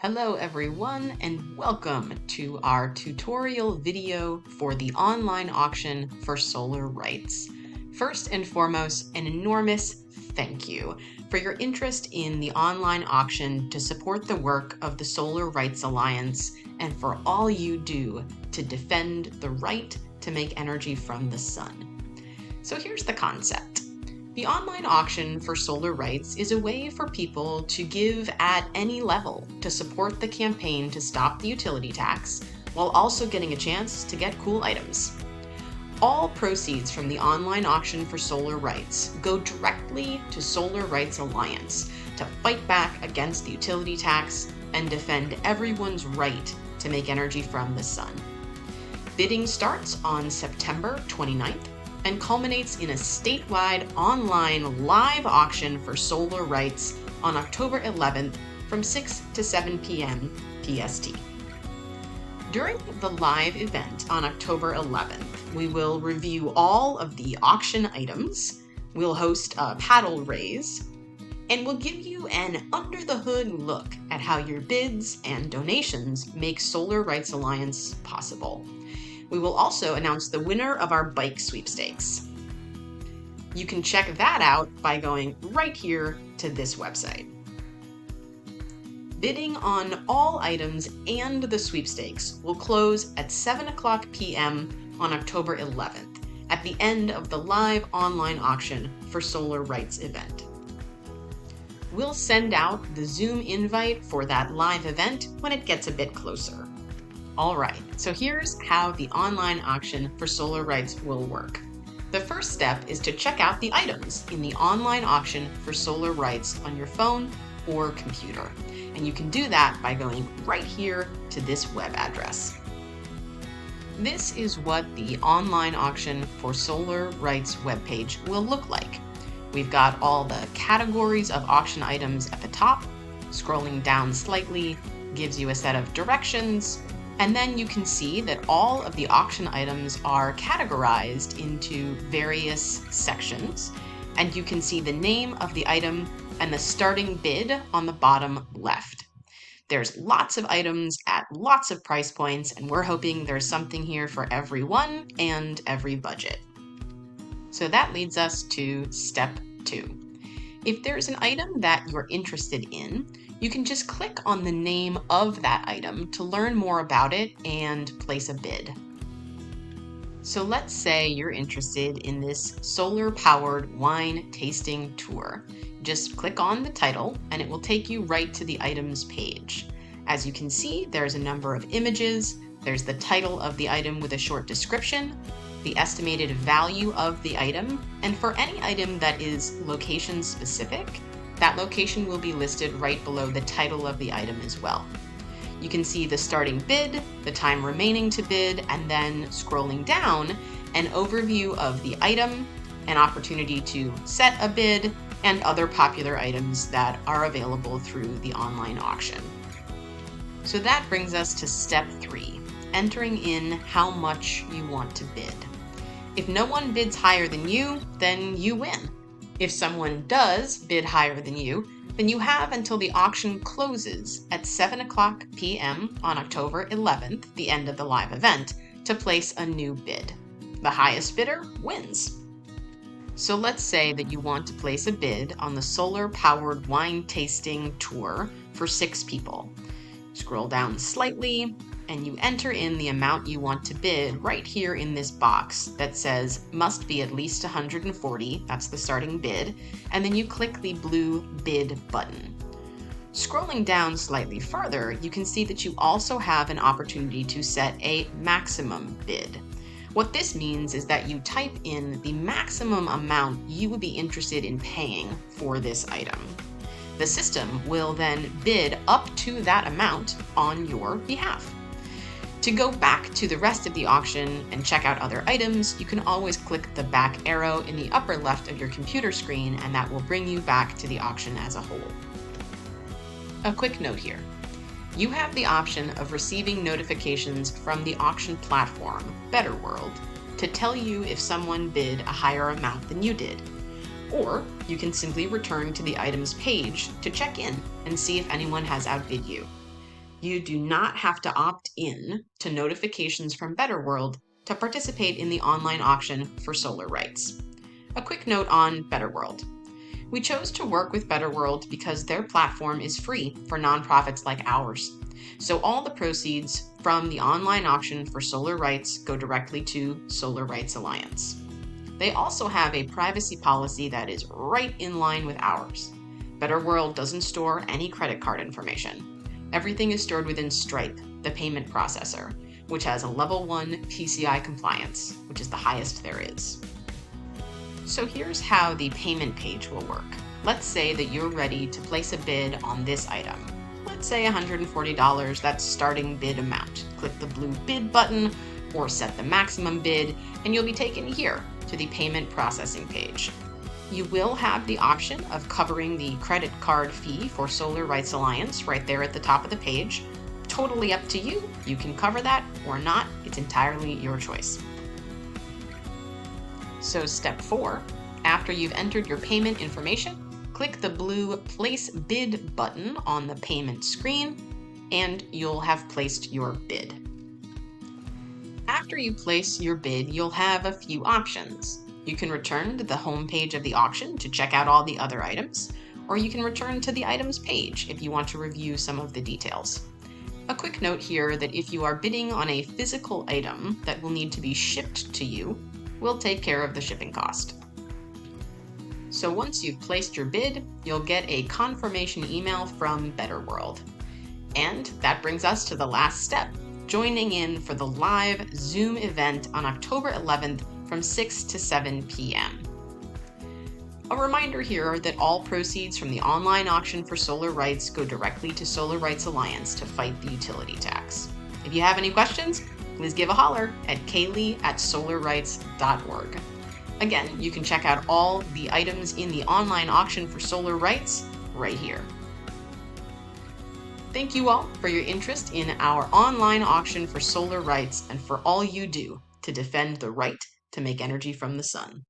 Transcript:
Hello everyone and welcome to our tutorial video for the online auction for solar rights. First and foremost, an enormous thank you for your interest in the online auction to support the work of the Solar Rights Alliance and for all you do to defend the right to make energy from the sun. So here's the concept. The online auction for solar rights is a way for people to give at any level to support the campaign to stop the utility tax, while also getting a chance to get cool items. All proceeds from the online auction for solar rights go directly to Solar Rights Alliance to fight back against the utility tax and defend everyone's right to make energy from the sun. Bidding starts on September 29th and culminates in a statewide online live auction for solar rights on October 11th from 6 to 7 p.m. PST. During the live event on October 11th, we will review all of the auction items, we'll host a paddle raise, and we'll give you an under-the-hood look at how your bids and donations make Solar Rights Alliance possible. We will also announce the winner of our bike sweepstakes. You can check that out by going right here to this website. Bidding on all items and the sweepstakes will close at 7 o'clock p.m. on October 11th, at the end of the live online auction for Solar Rights event. We'll send out the Zoom invite for that live event when it gets a bit closer. All right, so here's how the online auction for solar rights will work. The first step is to check out the items in the online auction for solar rights on your phone or computer. And you can do that by going right here to this web address. This is what the online auction for solar rights webpage will look like. We've got all the categories of auction items at the top. Scrolling down slightly gives you a set of directions. And then you can see that all of the auction items are categorized into various sections, and you can see the name of the item and the starting bid on the bottom left. There's lots of items at lots of price points, and we're hoping there's something here for everyone and every budget. So that leads us to step 2. If there's an item that you're interested in, you can just click on the name of that item to learn more about it and place a bid. So let's say you're interested in this solar-powered wine tasting tour. Just click on the title and it will take you right to the items page. As you can see, there's a number of images, there's the title of the item with a short description, the estimated value of the item, and for any item that is location specific, that location will be listed right below the title of the item as well. You can see the starting bid, the time remaining to bid, and then scrolling down, an overview of the item, an opportunity to set a bid, and other popular items that are available through the online auction. So that brings us to step 3, entering in how much you want to bid. If no one bids higher than you, then you win. If someone does bid higher than you, then you have until the auction closes at 7 o'clock p.m. on October 11th, the end of the live event, to place a new bid. The highest bidder wins. So let's say that you want to place a bid on the solar-powered wine tasting tour for 6 people. Scroll down slightly, and you enter in the amount you want to bid right here in this box that says must be at least 140, that's the starting bid, and then you click the blue bid button. Scrolling down slightly further, you can see that you also have an opportunity to set a maximum bid. What this means is that you type in the maximum amount you would be interested in paying for this item. The system will then bid up to that amount on your behalf. To go back to the rest of the auction and check out other items, you can always click the back arrow in the upper left of your computer screen, and that will bring you back to the auction as a whole. A quick note here. You have the option of receiving notifications from the auction platform, Betterworld, to tell you if someone bid a higher amount than you did. Or you can simply return to the items page to check in and see if anyone has outbid you. You do not have to opt in to notifications from Betterworld to participate in the online auction for solar rights. A quick note on Betterworld. We chose to work with Betterworld because their platform is free for nonprofits like ours. So all the proceeds from the online auction for solar rights go directly to Solar Rights Alliance. They also have a privacy policy that is right in line with ours. Betterworld doesn't store any credit card information. Everything is stored within Stripe, the payment processor, which has a level 1 PCI compliance, which is the highest there is. So here's how the payment page will work. Let's say that you're ready to place a bid on this item. Let's say $140, that's starting bid amount. Click the blue bid button or set the maximum bid, and you'll be taken here to the payment processing page. You will have the option of covering the credit card fee for Solar Rights Alliance right there at the top of the page. Totally up to you. You can cover that or not. It's entirely your choice. So step 4, after you've entered your payment information, click the blue Place Bid button on the payment screen, and you'll have placed your bid. After you place your bid, you'll have a few options. You can return to the home page of the auction to check out all the other items, or you can return to the items page if you want to review some of the details. A quick note here that if you are bidding on a physical item that will need to be shipped to you, we'll take care of the shipping cost. So once you've placed your bid, you'll get a confirmation email from Betterworld. And that brings us to the last step, joining in for the live Zoom event on October 11th from 6 to 7 p.m. A reminder here that all proceeds from the online auction for solar rights go directly to Solar Rights Alliance to fight the utility tax. If you have any questions, please give a holler at kaylee@solarrights.org. Again, you can check out all the items in the online auction for solar rights right here. Thank you all for your interest in our online auction for solar rights and for all you do to defend the right to make energy from the sun.